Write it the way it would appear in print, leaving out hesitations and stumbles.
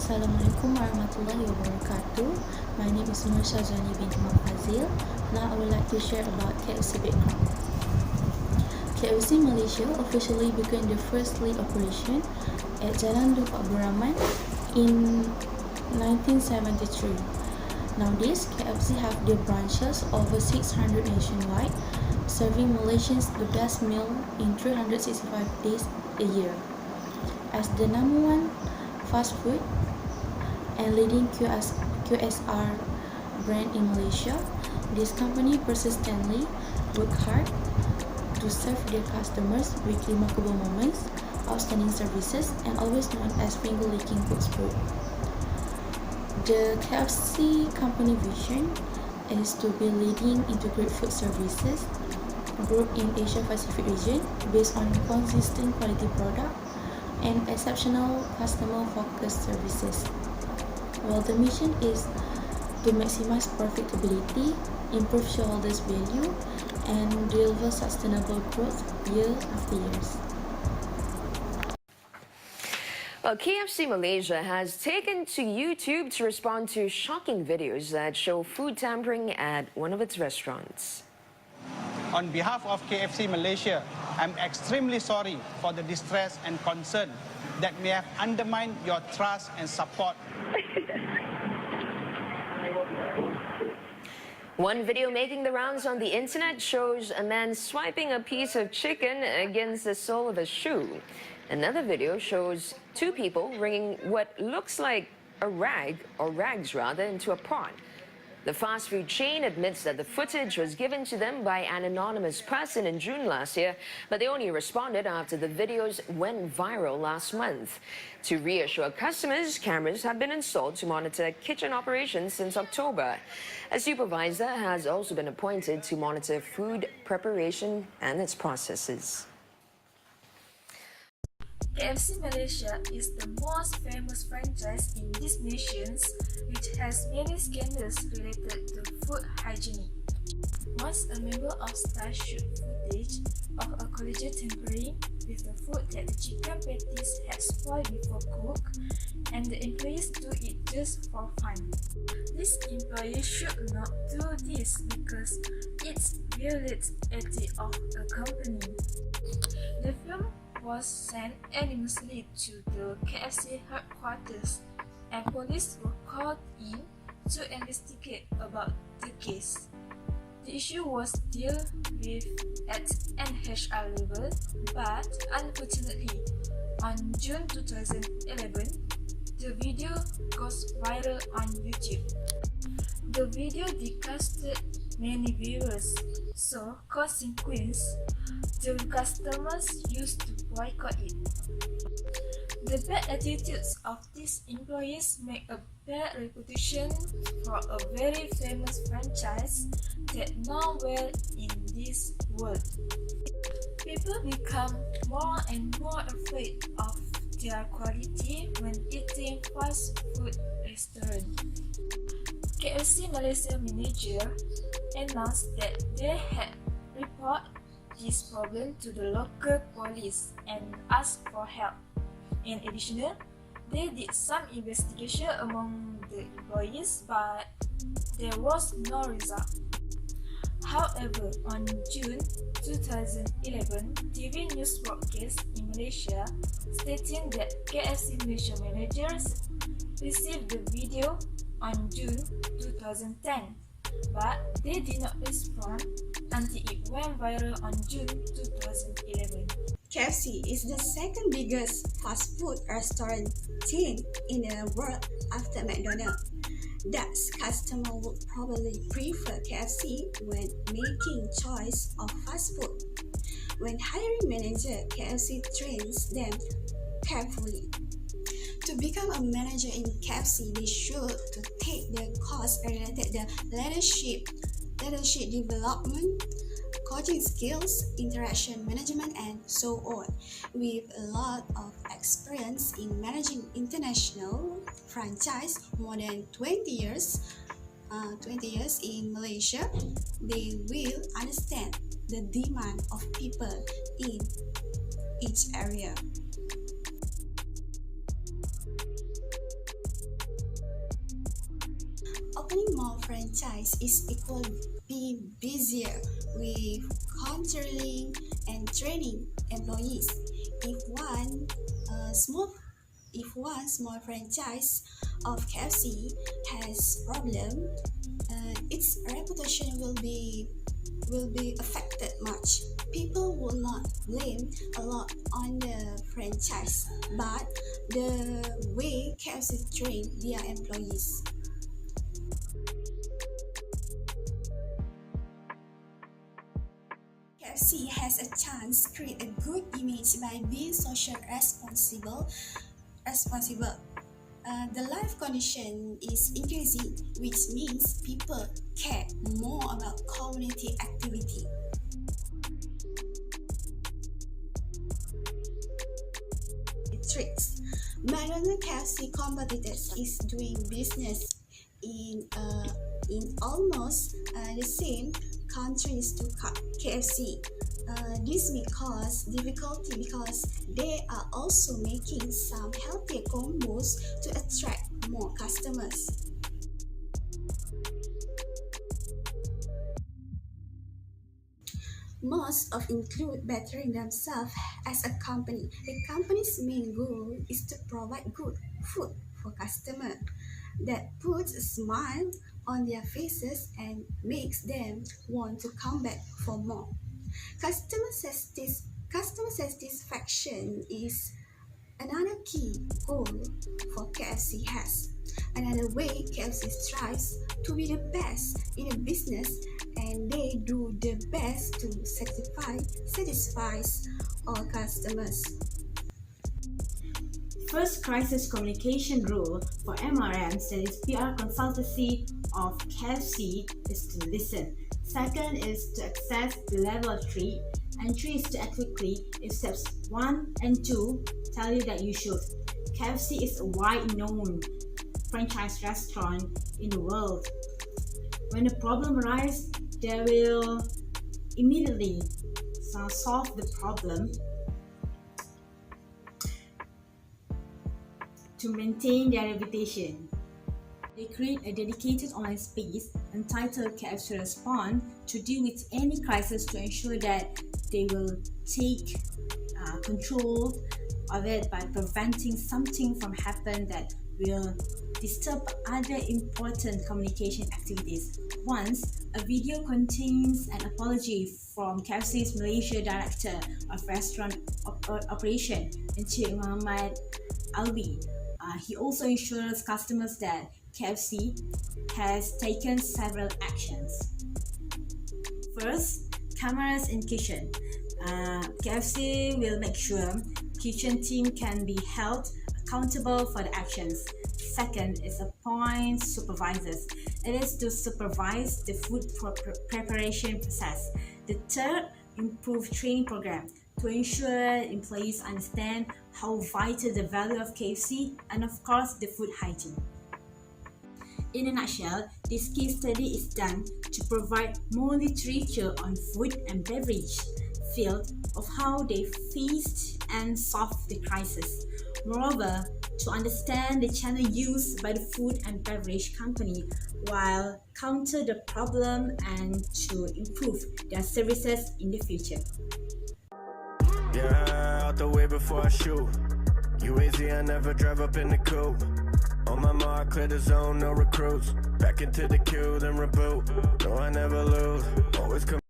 Assalamualaikum warahmatullahi wabarakatuh. My name is Nur Shazani bin Imam Fazil. Now I would like to share about KFC background. KFC Malaysia officially began the first lead operation at Jalan Duk Abdul Rahman in 1973. Nowadays, KFC have their branches over 600 nationwide, serving Malaysians the best meal in 365 days a year. As the number one fast food and leading QSR brand in Malaysia, this company persistently work hard to serve their customers with remarkable moments, outstanding services, and always known as finger-licking good food. The KFC company vision is to be leading integrated food services group in Asia Pacific region based on consistent quality product and exceptional customer-focused services. While the mission is to maximize profitability, improve shareholders' value, and deliver sustainable growth year after year. Well, KFC Malaysia has taken to YouTube to respond to shocking videos that show food tampering at one of its restaurants. On behalf of KFC Malaysia, I'm extremely sorry for the distress and concern that may have undermined your trust and support. One video making the rounds on the internet shows a man swiping a piece of chicken against the sole of a shoe. Another video shows two people wringing what looks like a rag, or rags rather, into a pot. The fast food chain admits that the footage was given to them by an anonymous person in June last year, but they only responded after the videos went viral last month. To reassure customers, cameras have been installed to monitor kitchen operations since October. A supervisor has also been appointed to monitor food preparation and its processes. KFC Malaysia is the most famous franchise in these nations, which has many scandals related to food hygiene. Once a member of staff showed footage of a colleague tampering with the food that the chicken patties had spoiled before cook, and the employees do it just for fun. This employee should not do this because it violates ethics of a company. The film was sent anonymously to the KFC headquarters, and police were called in to investigate about the case. The issue was dealt with at NHR level, but unfortunately, on June 2011, the video goes viral on YouTube. The video disgusted many viewers, so consequently, the customers used to boycott it. The bad attitudes of these employees make a bad reputation for a very famous franchise that nowhere in this world. People become more and more afraid of their quality when eating fast food restaurants. KFC Malaysia manager announced that they had reported this problem to the local police and asked for help. In addition, they did some investigation among the employees, but there was no result. However, on June 2011, TV news broadcast in Malaysia stating that KFC Malaysia managers received the video on June 2010. But they did not respond until it went viral on June 2011. KFC is the second biggest fast food restaurant chain in the world after McDonald's. Thus, customers would probably prefer KFC when making choice of fast food. When hiring manager, KFC trains them carefully. To become a manager in KFC, they should to take the course related to leadership development, coaching skills, interaction management, and so on. With a lot of experience in managing international franchise, more than 20 years in Malaysia, they will understand the demand of people in each area. franchise is equally being busier with controlling and training employees. If one small franchise of KFC has problem, its reputation will be affected much. People will not blame a lot on the franchise, but the way KFC train their employees. KFC has a chance to create a good image by being socially responsible. The life condition is increasing, which means people care more about community activity. Tricks. McDonald's KFC competitors is doing business in almost the same countries to KFC. This difficulty because they are also making some healthier combos to attract more customers. Most of include bettering themselves as a company. The company's main goal is to provide good food for customers that puts a smile on their faces and makes them want to come back for more. Customer satisfaction is another key goal for KFC has. Another way KFC strives to be the best in a business, and they do the best to satisfy all customers. First crisis communication rule for MRMs, that is PR consultancy of KFC, is to listen. Second is to access the level 3, and 3 is to act quickly if steps 1 and 2 tell you that you should. KFC is a wide known franchise restaurant in the world. When a problem arises, they will immediately solve the problem to maintain their reputation. They create a dedicated online space entitled KFC Respond to deal with any crisis to ensure that they will take control of it by preventing something from happening that will disturb other important communication activities. Once, a video contains an apology from KFC's Malaysia Director of Restaurant Operation, Encik Muhammad Alwi. He also assures customers that KFC has taken several actions. First, cameras in kitchen. KFC will make sure kitchen team can be held accountable for the actions. Second is appoint supervisors. It is to supervise the food preparation process. The third, improve training program to ensure employees understand how vital the value of KFC and of course the food hygiene. In a nutshell, this case study is done to provide more literature on food and beverage field of how they faced and solved the crisis. Moreover, to understand the channel used by the food and beverage company while counter the problem and to improve their services in the future. Yeah, out the way before I shoot. UAZ, I never drive up in the coupe. On my mark, clear the zone, no recruits. Back into the queue, then reboot. No, I never lose. Always come.